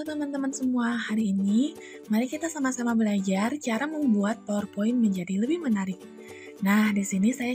Halo teman-teman semua, hari ini mari kita sama-sama belajar cara membuat PowerPoint menjadi lebih menarik. Nah, di sini saya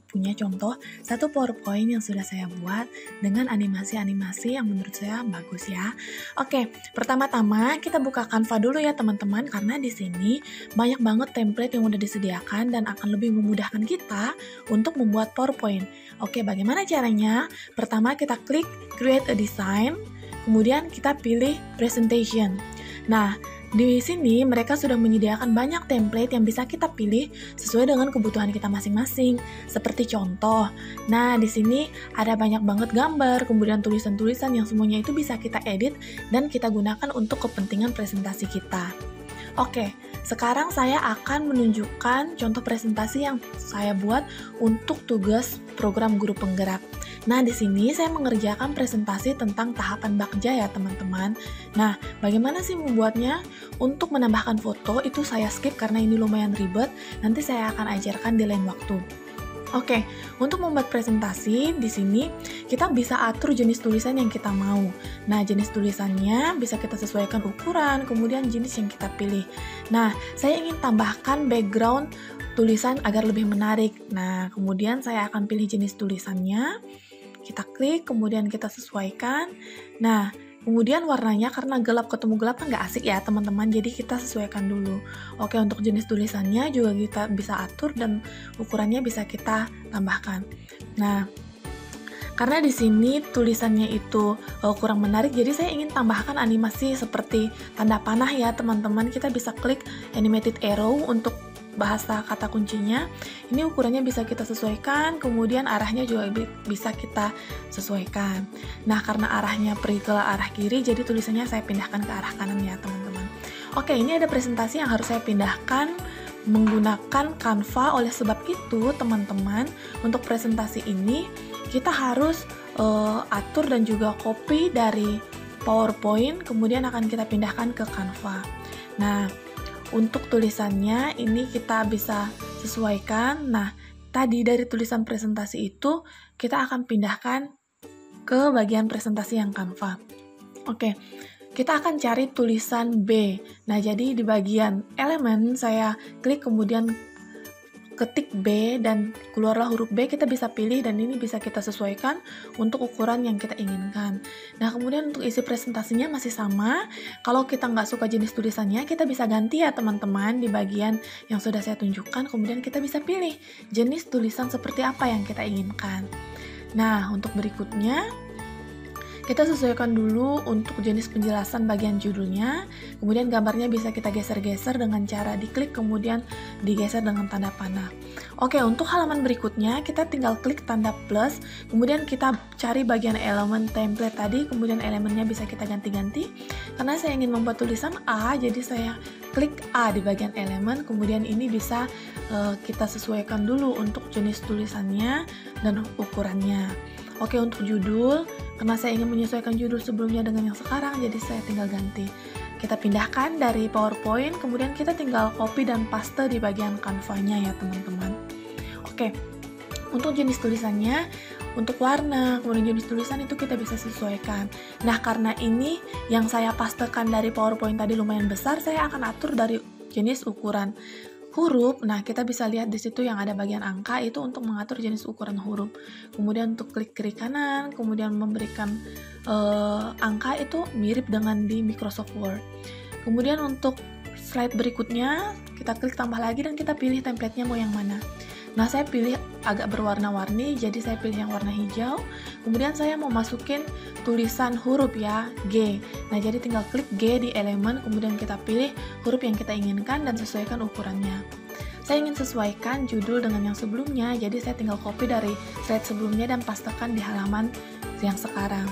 punya contoh satu PowerPoint yang sudah saya buat dengan animasi-animasi yang menurut saya bagus ya. Oke, pertama-tama kita buka Canva dulu ya teman-teman, karena di sini banyak banget template yang udah disediakan dan akan lebih memudahkan kita untuk membuat PowerPoint. Oke, bagaimana caranya? Pertama kita klik Create a Design, kemudian kita pilih Presentation. Nah, di sini mereka sudah menyediakan banyak template yang bisa kita pilih sesuai dengan kebutuhan kita masing-masing. Seperti contoh, nah di sini ada banyak banget gambar, kemudian tulisan-tulisan yang semuanya itu bisa kita edit dan kita gunakan untuk kepentingan presentasi kita. Oke, sekarang saya akan menunjukkan contoh presentasi yang saya buat untuk tugas program guru penggerak. Nah, di sini saya mengerjakan presentasi tentang tahapan Bagja ya, teman-teman. Nah, bagaimana sih membuatnya? Untuk menambahkan foto itu saya skip karena ini lumayan ribet. Nanti saya akan ajarkan di lain waktu. Oke, untuk membuat presentasi di sini kita bisa atur jenis tulisan yang kita mau. Nah, jenis tulisannya bisa kita sesuaikan ukuran, kemudian jenis yang kita pilih. Nah, saya ingin tambahkan background tulisan agar lebih menarik. Nah, kemudian saya akan pilih jenis tulisannya. Kita klik, kemudian kita sesuaikan. Nah, kemudian warnanya karena gelap ketemu gelap kan nggak asik ya teman-teman, jadi kita sesuaikan dulu. Oke, untuk jenis tulisannya juga kita bisa atur dan ukurannya bisa kita tambahkan. Nah, karena di sini tulisannya itu kurang menarik, jadi saya ingin tambahkan animasi seperti tanda panah ya teman-teman. Kita bisa klik animated arrow untuk bahasa kata kuncinya. Ini ukurannya bisa kita sesuaikan, kemudian arahnya juga bisa kita sesuaikan. Nah, karena arahnya pergi ke arah kiri, jadi tulisannya saya pindahkan ke arah kanan ya teman-teman. Oke, ini ada presentasi yang harus saya pindahkan menggunakan Canva. Oleh sebab itu teman-teman, untuk presentasi ini kita harus atur dan juga copy dari PowerPoint, kemudian akan kita pindahkan ke Canva. Nah, untuk tulisannya ini kita bisa sesuaikan. Nah, tadi dari tulisan presentasi itu kita akan pindahkan ke bagian presentasi yang Canva. Oke, kita akan cari tulisan B. Nah, jadi di bagian elemen saya klik kemudian ketik B dan keluarlah huruf B, kita bisa pilih dan ini bisa kita sesuaikan untuk ukuran yang kita inginkan. Nah, kemudian untuk isi presentasinya masih sama. Kalau kita nggak suka jenis tulisannya, kita bisa ganti ya teman-teman di bagian yang sudah saya tunjukkan, kemudian kita bisa pilih jenis tulisan seperti apa yang kita inginkan. Nah, untuk berikutnya kita sesuaikan dulu untuk jenis penjelasan bagian judulnya, kemudian gambarnya bisa kita geser-geser dengan cara diklik kemudian digeser dengan tanda panah. Oke, untuk halaman berikutnya kita tinggal klik tanda plus, kemudian kita cari bagian elemen template tadi, kemudian elemennya bisa kita ganti-ganti. Karena saya ingin membuat tulisan A, jadi saya klik A di bagian elemen, kemudian ini bisa kita sesuaikan dulu untuk jenis tulisannya dan ukurannya. Oke, untuk judul, karena saya ingin menyesuaikan judul sebelumnya dengan yang sekarang, jadi saya tinggal ganti. Kita pindahkan dari PowerPoint, kemudian kita tinggal copy dan paste di bagian Canva-nya ya teman-teman. Oke, untuk jenis tulisannya, untuk warna, kemudian jenis tulisan itu kita bisa sesuaikan. Nah, karena ini yang saya pastekan dari PowerPoint tadi lumayan besar, saya akan atur dari jenis ukuran huruf. Nah, kita bisa lihat di situ yang ada bagian angka itu untuk mengatur jenis ukuran huruf. Kemudian untuk klik kiri kanan, kemudian memberikan angka itu mirip dengan di Microsoft Word. Kemudian untuk slide berikutnya, kita klik tambah lagi dan kita pilih template-nya mau yang mana. Nah, saya pilih agak berwarna-warni, jadi saya pilih yang warna hijau. Kemudian saya mau masukin tulisan huruf ya, G. Nah, jadi tinggal klik G di elemen, kemudian kita pilih huruf yang kita inginkan dan sesuaikan ukurannya. Saya ingin sesuaikan judul dengan yang sebelumnya, jadi saya tinggal copy dari slide sebelumnya dan pastekan di halaman yang sekarang.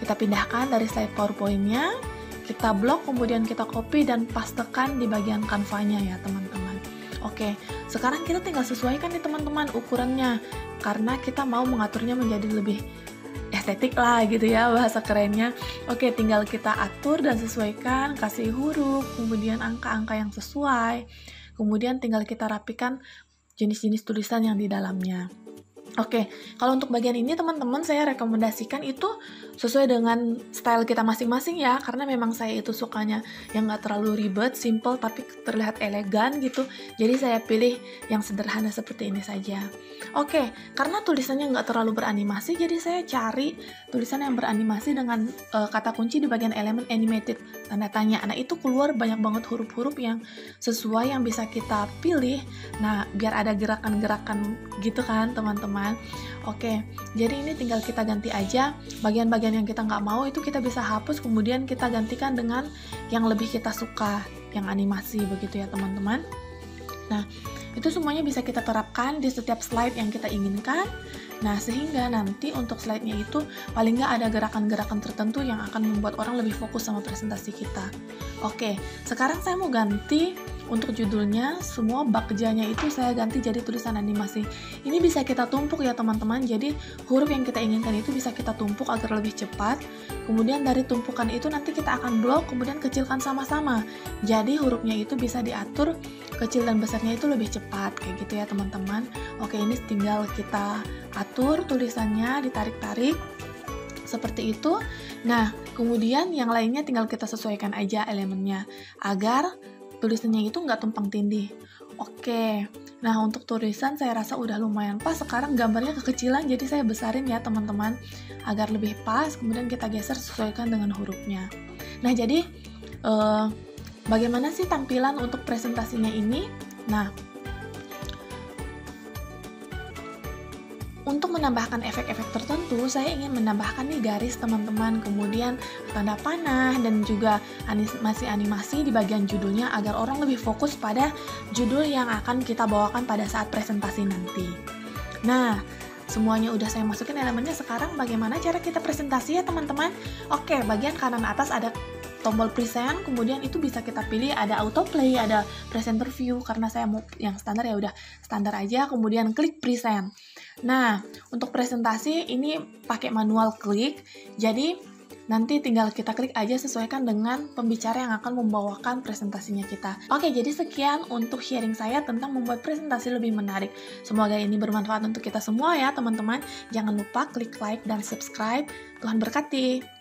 Kita pindahkan dari slide PowerPoint-nya, kita blok, kemudian kita copy dan pastekan di bagian Canva-nya ya teman-teman. Oke, sekarang kita tinggal sesuaikan nih teman-teman ukurannya, karena kita mau mengaturnya menjadi lebih estetik lah gitu ya bahasa kerennya. Oke, tinggal kita atur dan sesuaikan, kasih huruf, kemudian angka-angka yang sesuai, kemudian tinggal kita rapikan jenis-jenis tulisan yang di dalamnya. Oke, kalau untuk bagian ini teman-teman saya rekomendasikan itu sesuai dengan style kita masing-masing ya, karena memang saya itu sukanya yang nggak terlalu ribet, simple tapi terlihat elegan gitu. Jadi saya pilih yang sederhana seperti ini saja. Oke, karena tulisannya nggak terlalu beranimasi, jadi saya cari tulisan yang beranimasi dengan kata kunci di bagian elemen animated, tanda tanya. Nah itu keluar banyak banget huruf-huruf yang sesuai yang bisa kita pilih. Nah biar ada gerakan-gerakan gitu kan teman-teman. Oke, jadi ini tinggal kita ganti aja bagian-bagian yang kita nggak mau, itu kita bisa hapus, kemudian kita gantikan dengan yang lebih kita suka, yang animasi begitu ya teman-teman. Nah, itu semuanya bisa kita terapkan di setiap slide yang kita inginkan. Nah, sehingga nanti untuk slide-nya itu paling nggak ada gerakan-gerakan tertentu yang akan membuat orang lebih fokus sama presentasi kita. Oke, sekarang saya mau ganti untuk judulnya, semua bakjanya itu saya ganti jadi tulisan animasi. Ini bisa kita tumpuk ya teman-teman, jadi huruf yang kita inginkan itu bisa kita tumpuk agar lebih cepat. Kemudian dari tumpukan itu nanti kita akan blok, kemudian kecilkan sama-sama. Jadi hurufnya itu bisa diatur kecil dan besarnya itu lebih cepat, kayak gitu ya teman-teman. Oke, ini tinggal kita atur tulisannya, ditarik-tarik seperti itu. Nah, kemudian yang lainnya tinggal kita sesuaikan aja elemennya agar tulisannya itu nggak tumpang tindih. Oke, nah untuk tulisan saya rasa udah lumayan pas. Sekarang gambarnya kekecilan, jadi saya besarin ya teman-teman agar lebih pas. Kemudian kita geser sesuaikan dengan hurufnya. Nah jadi bagaimana sih tampilan untuk presentasinya ini? Nah, untuk menambahkan efek-efek tertentu, saya ingin menambahkan nih garis teman-teman, kemudian tanda panah, dan juga animasi-animasi di bagian judulnya agar orang lebih fokus pada judul yang akan kita bawakan pada saat presentasi nanti. Nah, semuanya udah saya masukin elemennya, sekarang bagaimana cara kita presentasi ya teman-teman? Oke, bagian kanan atas ada tombol present, kemudian itu bisa kita pilih ada autoplay, ada presenter view, karena saya mau yang standar ya udah standar aja, kemudian klik present. Nah, untuk presentasi ini pakai manual klik, jadi nanti tinggal kita klik aja sesuaikan dengan pembicara yang akan membawakan presentasinya kita. Oke, jadi sekian untuk sharing saya tentang membuat presentasi lebih menarik. Semoga ini bermanfaat untuk kita semua ya teman-teman. Jangan lupa klik like dan subscribe. Tuhan berkati.